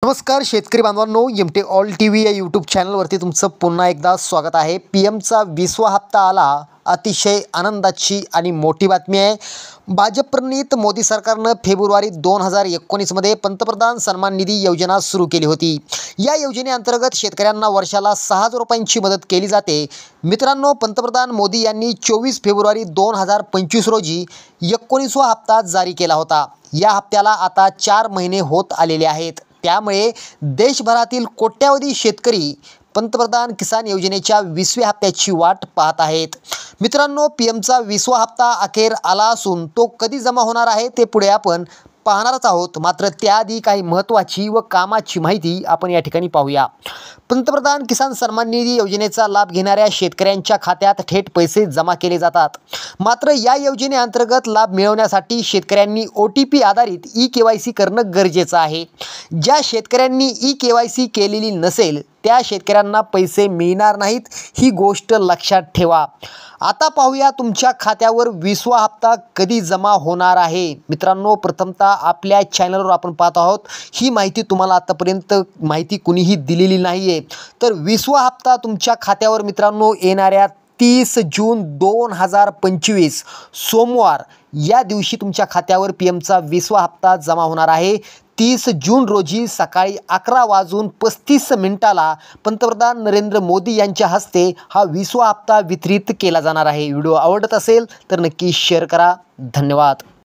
नमस्कार शेतकरी बांधवांनो, एमटी ऑल टीव्ही या यूट्यूब चॅनलवरती तुमचं पुन्हा एकदा स्वागत आहे। पीएमचा 20वा हप्ता आला, अतिशय आनंदाची आणि मोठी बातमी आहे। भाजप-प्रणीत मोदी सरकारनं फेब्रुवारी 2019 मध्ये पंतप्रधान सन्मान निधी योजना सुरू केली होती। या योजनेअंतर्गत शेतकऱ्यांना वर्षाला 6,000 रुपयांची मदत केली जाते। मित्रांनो, पंतप्रधान मोदी यांनी 24 फेब्रुवारी 2025 रोजी 19वा हप्ता जारी केला होता। या हप्त्याला आता 4 महिने होत आलेले आहेत। त्यामुळे देशभरातील कोट्यावधी शेतकरी पंतप्रधान किसान योजनेच्या 20व्या हप्त्याची वाट पाहत आहेत। मित्रांनो, पीएमचा 20वा हप्ता अखेर आला असून तो कधी जमा होणार आहे ते पुढे आपण पाहणारच आहोत। मात्र त्याआधी काही महत्त्वाची व कामाची माहिती आपण या ठिकाणी पाहूया। पंतप्रधान किसान सन्मान निधी योजनेचा लाभ घेणाऱ्या शेतकऱ्यांच्या खात्यात थेट पैसे जमा केले जातात। मात्र या योजनेअंतर्गत लाभ मिळवण्यासाठी शेतकऱ्यांनी OTP आधारित ई-KYC करणं गरजेचं आहे। ज्या शेतकऱ्यांनी ई-KYC केलेली नसेल त्या शेतकऱ्यांना पैसे मिळणार नाहीत, ही गोष्ट लक्षात ठेवा। आता पाहूया तुमच्या खात्यावर 20वा हप्ता कधी जमा होणार आहे। मित्रांनो, प्रथमतः आपल्या चॅनलवर आपण पाहत आहोत, ही माहिती तुम्हाला आतापर्यंत माहिती कुणीही दिलेली नाहीये। तर 20वा हप्ता तुमच्या खात्यावर मित्रांनो येणाऱ्या 30 जून 2025 सोमवार या दिवशी तुमच्या खात्यावर पीएमचा 20वा हप्ता जमा होणार आहे। 30 जून रोजी सकाळी 11:35 पंतप्रधान नरेंद्र मोदी यांच्या हस्ते हा 20वा हप्ता वितरित केला जाणार आहे। व्हिडिओ आवडत असेल तर नक्की शेअर करा। धन्यवाद।